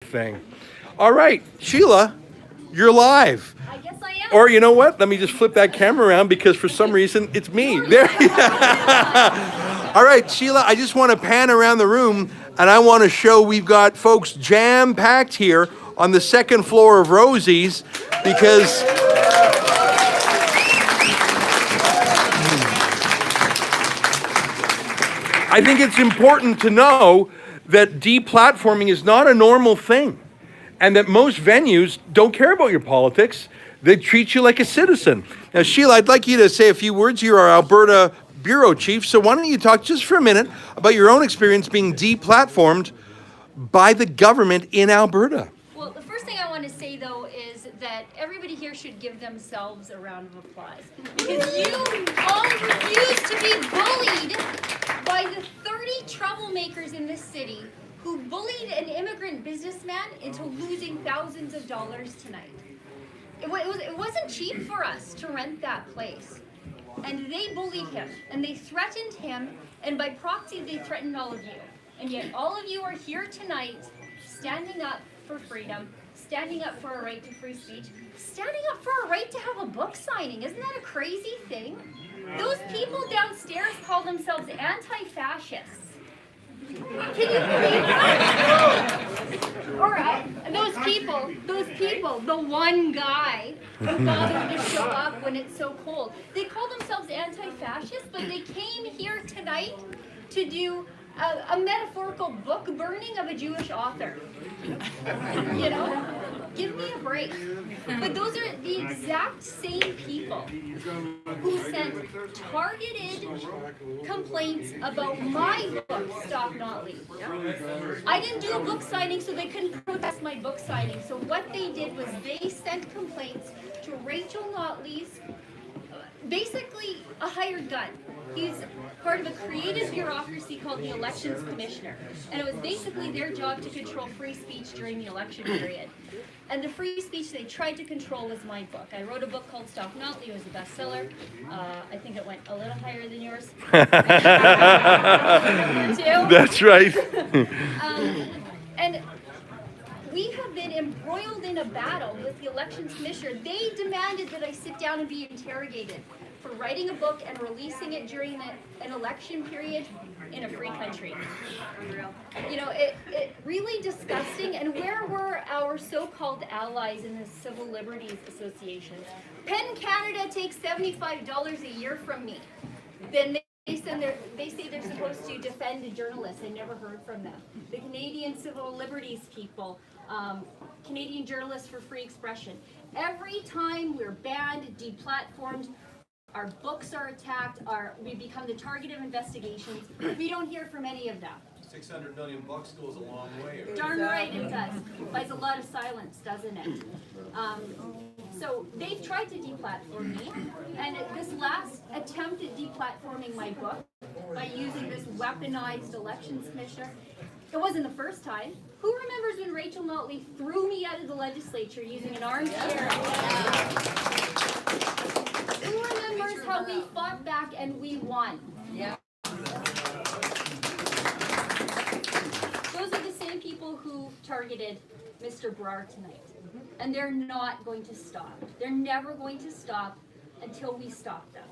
thing. All right, Sheila, you're live. I guess I am. Or you know what? Let me just flip that camera around because for some reason it's me. There. All right, Sheila, I just want to pan around the room and I want to show we've got folks jam-packed here on the second floor of Rosie's because I think it's important to know that deplatforming is not a normal thing and that most venues don't care about your politics. They treat you like a citizen. Now, Sheila, I'd like you to say a few words. You're our Alberta Bureau Chief, so why don't you talk just for a minute about your own experience being deplatformed by the government in Alberta? Well, the first thing I want to say, though, is that everybody here should give themselves a round of applause. Because you all refuse to be bullied by the 30 troublemakers in this city who bullied an immigrant businessman into losing thousands of dollars tonight. It wasn't cheap for us to rent that place. And they bullied him, and they threatened him, and by proxy, they threatened all of you. And yet all of you are here tonight standing up for freedom, standing up for a right to free speech, standing up for a right to have a book signing. Isn't that a crazy thing? Those people downstairs call themselves anti-fascists. Can you believe that? Or those people, the one guy who bothered to show up when it's so cold. They call themselves anti-fascists, but they came here tonight to do a metaphorical book burning of a Jewish author. You know? Give me a break. But those are the exact same people who sent targeted complaints about my book, Stop Not Leave. I didn't do a book signing, so they couldn't protest my book signing. So what they did was they sent complaints to Rachel Notley's, basically a hired gun. He's part of a creative bureaucracy called the Elections Commissioner. And it was basically their job to control free speech during the election period. And the free speech they tried to control was my book. I wrote a book called Stop Not Leave. It was a bestseller. I think it went a little higher than yours. That's right. And we have been embroiled in a battle with the Elections Commissioner. They demanded that I sit down and be interrogated for writing a book and releasing it during an election period in a free country. You know, it really disgusting. And where were our so-called allies in the Civil Liberties Association? PEN Canada takes $75 a year from me. Then they say they're supposed to defend journalists. I never heard from them. The Canadian Civil Liberties people, Canadian Journalists for Free Expression. Every time we're banned, deplatformed, our books are attacked, we become the target of investigations. We don't hear from any of them. 600 million bucks goes a long way. Darn right it does. Buys a lot of silence, doesn't it? So they've tried to deplatform me, and this last attempt at deplatforming my book by using this weaponized elections commissioner, it wasn't the first time. Who remembers when Rachel Notley threw me out of the legislature using an armchair? Who remembers how we fought back and we won? Yeah. Those are the same people who targeted Mr. Brar tonight. And they're not going to stop. They're never going to stop until we stop them.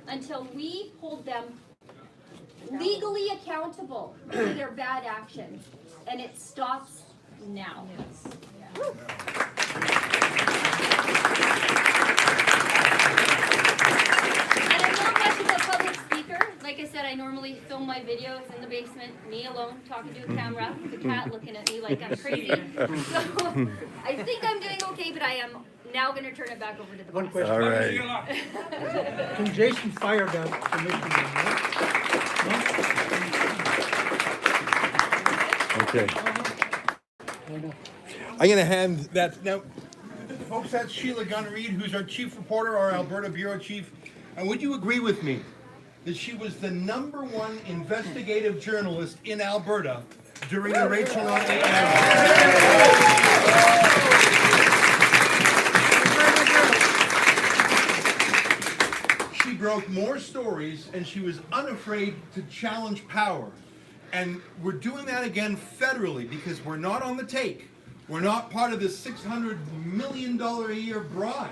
Until we hold them legally accountable for their bad actions. And it stops now. And I'm not much of a public speaker. Like I said, I normally film my videos in the basement, me alone, talking to a camera, the cat looking at me like I'm crazy. So I think I'm doing okay, but I am now going to turn it back over to the One boss. question. All right. Can Jason fire that commission? Okay. I'm going to hand that now. Folks, that's Sheila Gunn Reid, who's our chief reporter, our Alberta Bureau Chief. And would you agree with me that she was the #1 investigative journalist in Alberta during the Rachel Notley era? She broke more stories and she was unafraid to challenge power. And we're doing that again federally because we're not on the take. We're not part of this $600 million a year bribe.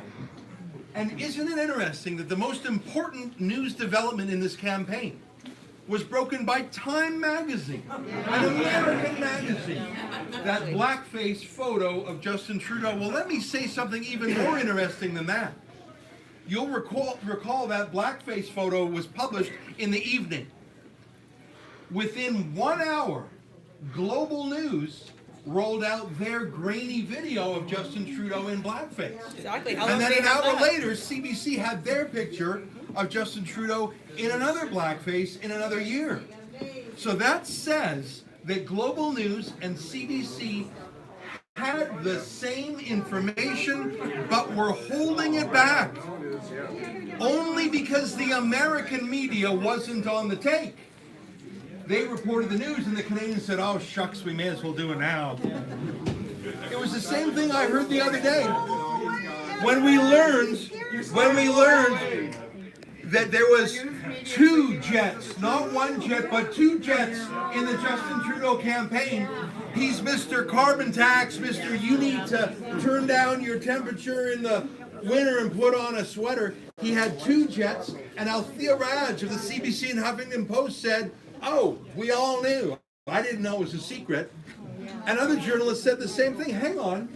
And isn't it interesting that the most important news development in this campaign was broken by Time magazine, an American magazine, that blackface photo of Justin Trudeau? Well, let me say something even more interesting than that. You'll recall that blackface photo was published in the evening. Within 1 hour, Global News rolled out their grainy video of Justin Trudeau in blackface. Exactly. And then an hour later, CBC had their picture of Justin Trudeau in another blackface in another year. So that says that Global News and CBC had the same information, but were holding it back. Only because the American media wasn't on the take. They reported the news and the Canadians said, oh shucks, we may as well do it now. It was the same thing I heard the other day. When we learned that there was 2 jets, not 1 jet, but 2 jets in the Justin Trudeau campaign. He's Mr. Carbon Tax, Mr. You need to turn down your temperature in the winter and put on a sweater. He had 2 jets, and Althea Raj of the CBC and Huffington Post said, oh, we all knew. I didn't know it was a secret. And other journalists said the same thing. Hang on.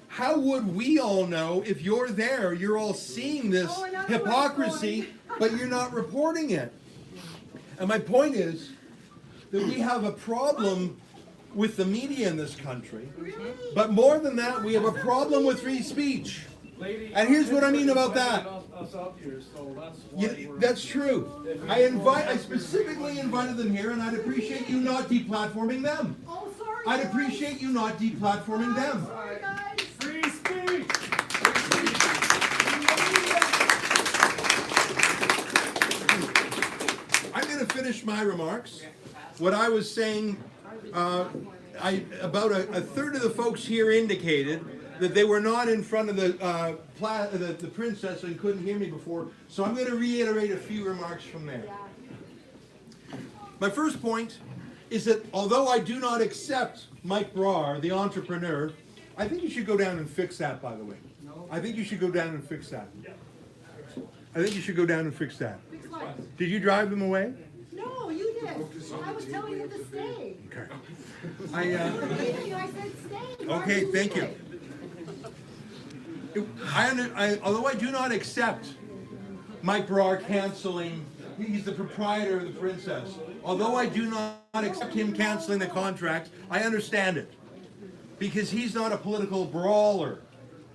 How would we all know if you're there, you're all seeing this hypocrisy, but you're not reporting it? And my point is that we have a problem with the media in this country. But more than that, we have a problem with free speech. And here's what I mean about that. That's true. I specifically invited them here, and I'd appreciate you not deplatforming them. Oh, sorry. I'd appreciate you not deplatforming them. Sorry, guys. Free speech! I'm going to finish my remarks. What I was saying, about a third of the folks here indicated that they were not in front of the princess and couldn't hear me before. So I'm going to reiterate a few remarks from there. My first point is that although I do not accept Mike Brar, the entrepreneur, I think you should go down and fix that, by the way. I think you should go down and fix that. I think you should go down and fix that. Fix what? Did you drive them away? No, you did. I was telling you to stay. Okay. I said stay. Okay, thank you. Although I do not accept Mike Brar canceling, he's the proprietor of the Princess. Although I do not accept him canceling the contract, I understand it. Because he's not a political brawler.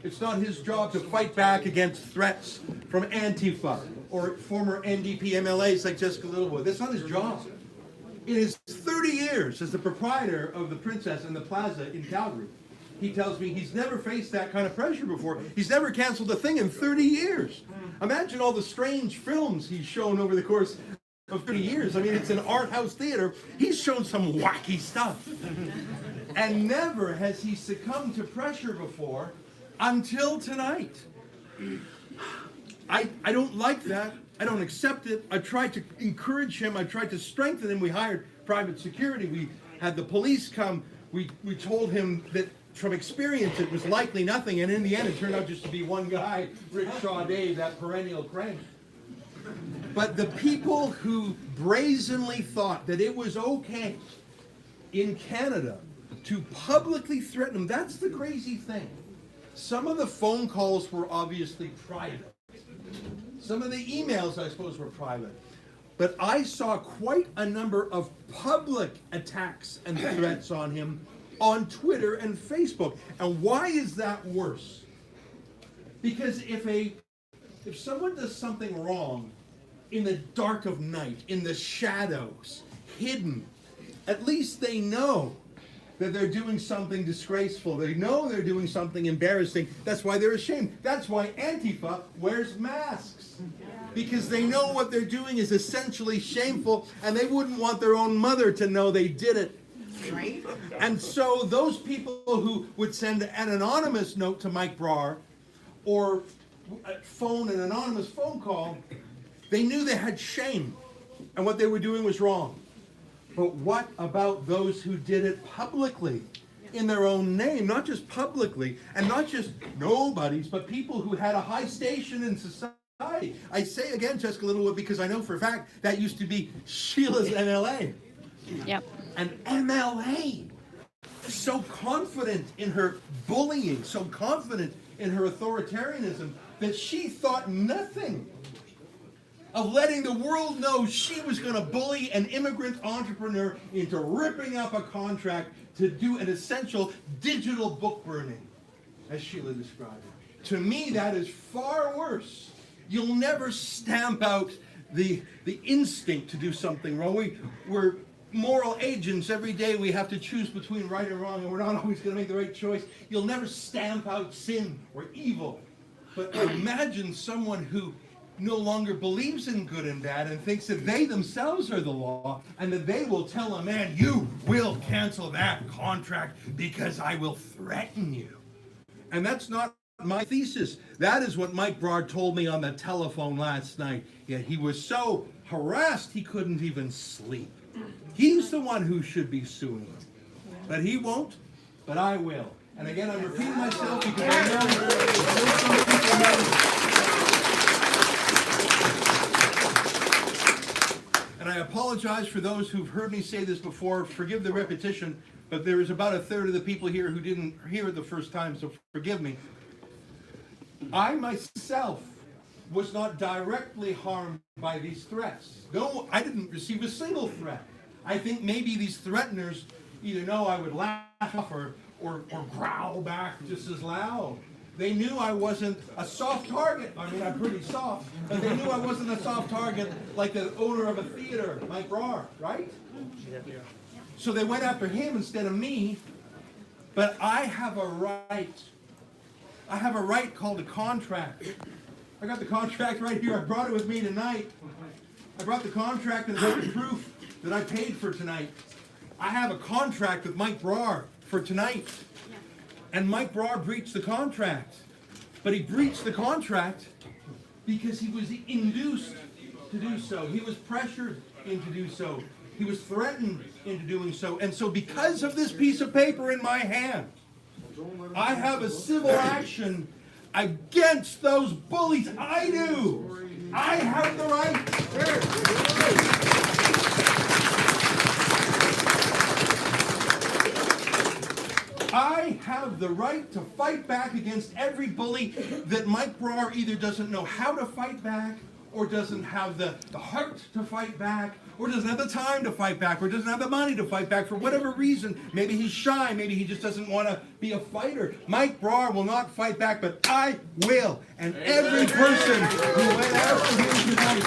It's not his job to fight back against threats from Antifa or former NDP MLAs like Jessica Littlewood. That's not his job. In his 30 years as the proprietor of the Princess and the Plaza in Calgary, he tells me he's never faced that kind of pressure before. He's never canceled a thing in 30 years. Imagine all the strange films he's shown over the course of 30 years. I mean, it's an art house theater. He's shown some wacky stuff. And never has he succumbed to pressure before until tonight. I don't like that. I don't accept it. I tried to encourage him. I tried to strengthen him. We hired private security. We had the police come. We told him that from experience it was likely nothing. And in the end, it turned out just to be one guy, Rickshaw Dave, that perennial crank. But the people who brazenly thought that it was okay in Canada to publicly threaten him, that's the crazy thing. Some of the phone calls were obviously private. Some of the emails, I suppose, were private. But I saw quite a number of public attacks and threats on him on Twitter and Facebook. And why is that worse? Because if someone does something wrong in the dark of night, in the shadows, hidden, at least they know that they're doing something disgraceful. They know they're doing something embarrassing. That's why they're ashamed. That's why Antifa wears masks. Because they know what they're doing is essentially shameful, and they wouldn't want their own mother to know they did it. Right? And so those people who would send an anonymous note to Mike Brar or phone an anonymous phone call, they knew they had shame, and what they were doing was wrong. But what about those who did it publicly? In their own name, not just publicly, and not just nobodies, but people who had a high station in society. I say again, Jessica Littlewood, because I know for a fact that used to be Sheila's MLA. Yep. An MLA, so confident in her bullying, so confident in her authoritarianism, that she thought nothing of letting the world know she was going to bully an immigrant entrepreneur into ripping up a contract to do an essential digital book burning, as Sheila described it. To me, that is far worse. You'll never stamp out the instinct to do something wrong. We're moral agents. Every day we have to choose between right and wrong, and we're not always going to make the right choice. You'll never stamp out sin or evil. But imagine someone who no longer believes in good and bad and thinks that they themselves are the law, and that they will tell a man, you will cancel that contract because I will threaten you. And that's not my thesis. That is what Mike Broad told me on the telephone last night. Yet he was so harassed he couldn't even sleep. He's the one who should be suing them. But he won't, but I will. And again, I'm repeating myself because I know some people know. And I apologize for those who've heard me say this before. Forgive the repetition, but there is about a third of the people here who didn't hear it the first time, so forgive me. I myself was not directly harmed by these threats. No, I didn't receive a single threat. I think maybe these threateners either know I would laugh or growl back just as loud. They knew I wasn't a soft target. I mean, I'm pretty soft, but they knew I wasn't a soft target like the owner of a theater, Mike Broad, right? So they went after him instead of me. But I have a right. I have a right called a contract. I got the contract right here. I brought it with me tonight. I brought the contract and the proof that I paid for tonight. I have a contract with Mike Broad for tonight. And Mike Broad breached the contract. But he breached the contract because he was induced to do so. He was pressured into do so. He was threatened into doing so. And so because of this piece of paper in my hand, I have a civil action against those bullies. I do. I have the right. I have the right to fight back against every bully that Mike Broad either doesn't know how to fight back, or doesn't have the heart to fight back, or doesn't have the time to fight back, or doesn't have the money to fight back for whatever reason. Maybe he's shy, maybe he just doesn't want to be a fighter. Mike Broad will not fight back, but I will. And every person who went after him tonight,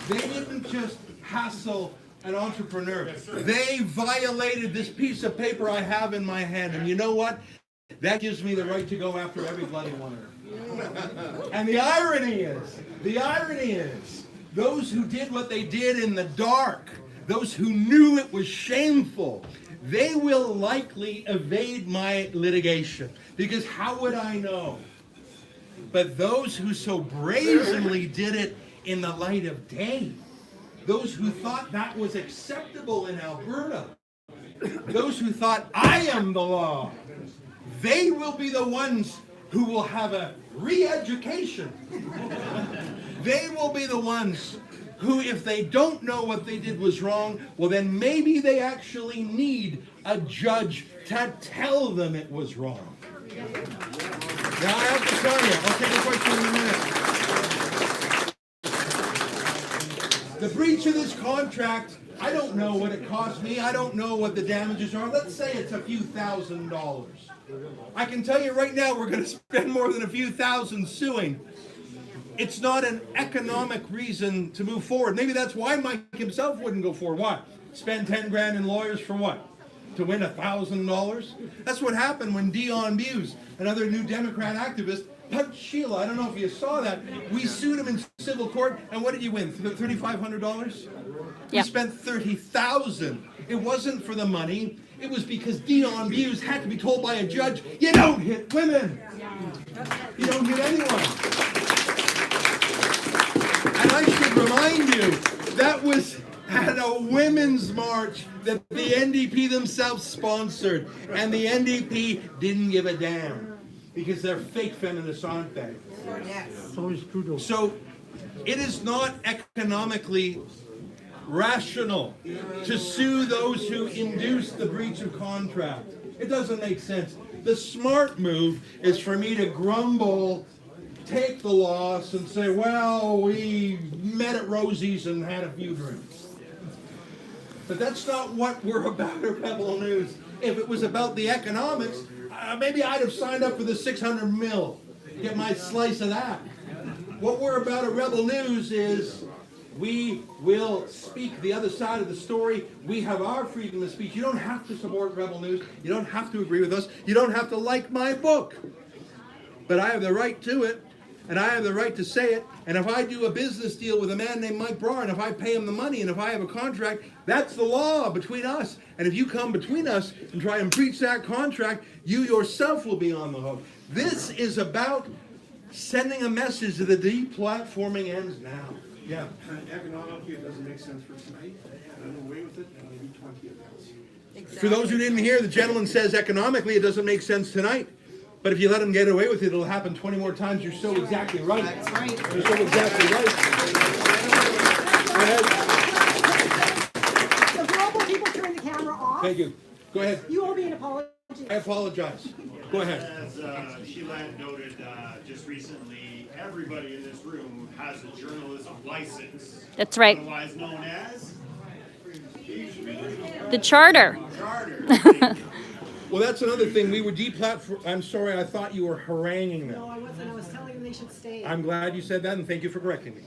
they didn't just hassle an entrepreneur. They violated this piece of paper I have in my hand. And you know what? That gives me the right to go after every bloody one of them. And the irony is, those who did what they did in the dark, those who knew it was shameful, they will likely evade my litigation. Because how would I know? But those who so brazenly did it in the light of day, those who thought that was acceptable in Alberta, those who thought I am the law, they will be the ones who will have a re-education. They will be the ones who, if they don't know what they did was wrong, well then maybe they actually need a judge to tell them it was wrong. Now I have to tell you, I'll take a question in a minute. The breach of this contract, I don't know what it cost me. I don't know what the damages are. Let's say it's a few $1,000s. I can tell you right now we're going to spend more than a few thousand suing. It's not an economic reason to move forward. Maybe that's why Mike himself wouldn't go forward. What? Spend 10 grand in lawyers for what? To win $1,000? That's what happened when Dion Buse, another New Democrat activist, punched Sheila. I don't know if you saw that. We sued him in civil court, and what did you win? $3,500? We spent $30,000. It wasn't for the money. It was because Dion Buse had to be told by a judge, you don't hit women. You don't hit anyone. And I should remind you That was at a women's march that the NDP themselves sponsored. And the NDP didn't give a damn. Because they're fake feminists, aren't they? So is Trudeau. So it is not economically rational to sue those who induced the breach of contract. It doesn't make sense. The smart move is for me to grumble, take the loss, and say, well, we met at Rosie's and had a few drinks. But that's not what we're about at Rebel News. If it was about the economics, maybe I'd have signed up for the 600 mil, get my slice of that. What we're about at Rebel News is we will speak the other side of the story. We have our freedom of speech. You don't have to support Rebel News. You don't have to agree with us. You don't have to like my book. But I have the right to it, and I have the right to say it. And if I do a business deal with a man named Mike Braun, and if I pay him the money, and if I have a contract, that's the law between us. And if you come between us and try and breach that contract, you yourself will be on the hook. This is about sending a message that the deplatforming ends now. Yeah. Economically, it doesn't make sense for tonight. I'm away with it, and maybe 20 events. For those who didn't hear, the gentleman says economically it doesn't make sense tonight. But if you let him get away with it, it'll happen 20 more times. You're so exactly right. That's right. You're so exactly right. Go ahead. The global people turn the camera off. Thank you. Go ahead. You owe me an apology. I apologize. Go ahead. As Sheila had noted just recently, everybody in this room has a journalism license. That's right. Otherwise known as The charter. charter. Well, that's another thing. We were deplatformed. I'm sorry. I thought you were haranguing them. No, I wasn't. I was telling them they should stay. I'm glad you said that, and thank you for correcting me.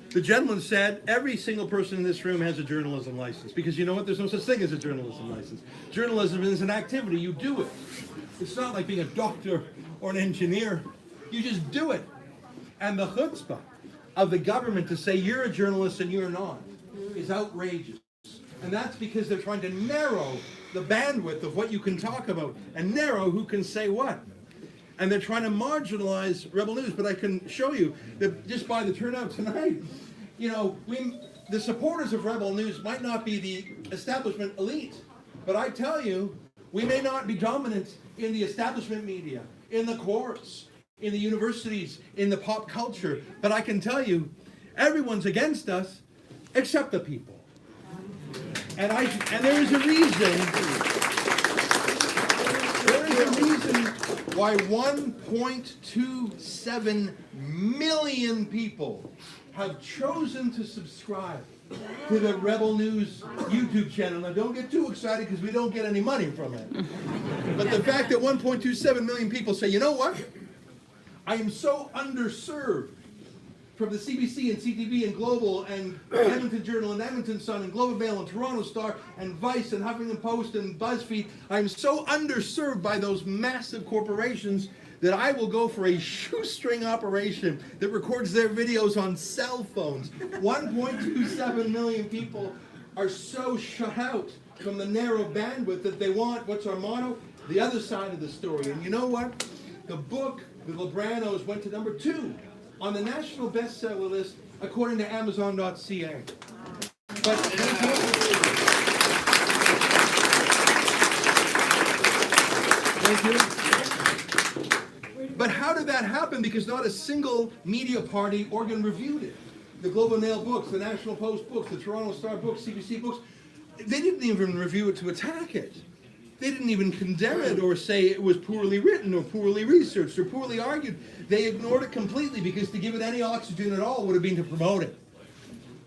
The gentleman said every single person in this room has a journalism license, because you know what? There's no such thing as a journalism license. Journalism is an activity. You do it. It's not like being a doctor or an engineer. You just do it. And the chutzpah of the government to say you're a journalist and you're not is outrageous. And that's because they're trying to narrow the bandwidth of what you can talk about and narrow who can say what. And they're trying to marginalize Rebel News, but I can show you that just by the turnout tonight, you know, the supporters of Rebel News might not be the establishment elite, but I tell you, we may not be dominant in the establishment media, in the courts, in the universities, in the pop culture, but I can tell you, everyone's against us except the people. And there is a reason. There is a reason why 1.27 million people have chosen to subscribe to the Rebel News YouTube channel. Now, don't get too excited because we don't get any money from it. But the fact that 1.27 million people say, you know what? I am so underserved from the CBC and CTV and Global and Edmonton Journal and Edmonton Sun and Globe and Mail and Toronto Star and Vice and Huffington Post and BuzzFeed. I'm so underserved by those massive corporations that I will go for a shoestring operation that records their videos on cell phones. 1.27 million people are so shut out from the narrow bandwidth that they want, what's our motto? The other side of the story. And you know what? The book, The Libranos, went to number 2 on the national bestseller list, according to Amazon.ca. But thank you. But how did that happen? Because not a single media party organ reviewed it. The Globe and Mail books, the National Post books, the Toronto Star books, CBC books, they didn't even review it to attack it. They didn't even condemn it or say it was poorly written or poorly researched or poorly argued. They ignored it completely because to give it any oxygen at all would have been to promote it.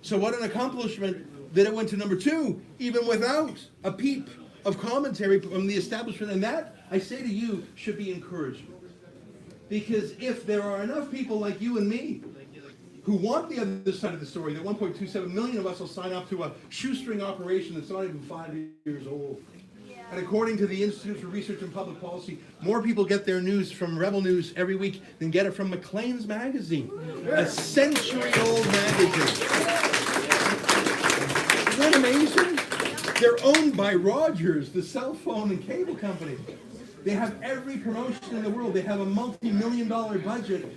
So what an accomplishment that it went to number 2, even without a peep of commentary from the establishment. And that, I say to you, should be encouragement. Because if there are enough people like you and me who want the other side of the story, that 1.27 million of us will sign up to a shoestring operation that's not even 5 years old. And according to the Institute for Research and Public Policy, more people get their news from Rebel News every week than get it from Maclean's magazine, a century-old magazine. Isn't that amazing? They're owned by Rogers, the cell phone and cable company. They have every promotion in the world. They have a multi-million-dollar budget,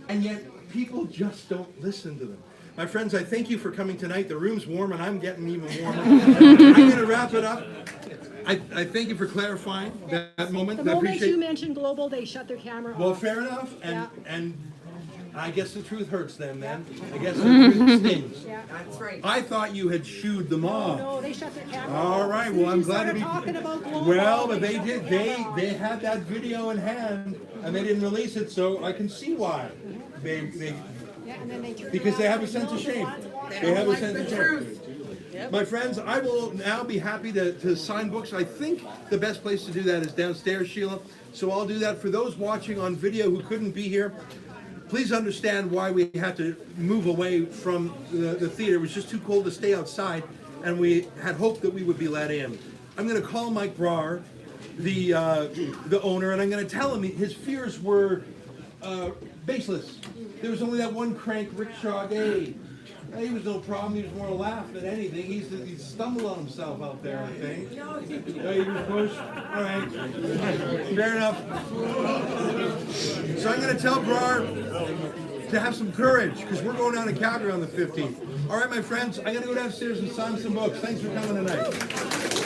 and yet people just don't listen to them. My friends, I thank you for coming tonight. The room's warm and I'm getting even warmer. I'm going to wrap it up. I thank you for clarifying that moment. The I moment appreciate. you mentioned global, they shut their camera off. Well, fair enough. Yeah. And I guess the truth hurts them, then. I guess the truth stings. Yeah. That's right. I thought you had shooed them off. No, they shut their camera All off. right. As soon Well, as I'm you glad to started be. talking about global, Well, but they shut did. their camera They off. had that video in hand, and they didn't release it, so I can see why. They Yeah, and then they turned because they around have a and sense of said, shame. "No, they want to They have a Like sense the of shame. truth. My friends, I will now be happy to sign books. I think the best place to do that is downstairs, Sheila. So I'll do that. For those watching on video who couldn't be here, please understand why we had to move away from the theater. It was just too cold to stay outside, and we had hoped that we would be let in. I'm going to call Mike Brar, the owner, and I'm going to tell him his fears were baseless. There was only that one crank rickshaw day. He was no problem. He was more a laugh than anything. He stumbled on himself out there, I think. No, he was pushed. All right. Fair enough. So I'm going to tell Brar to have some courage, because we're going down to Calgary on the 15th. All right, my friends, I'm going to go downstairs and sign some books. Thanks for coming tonight.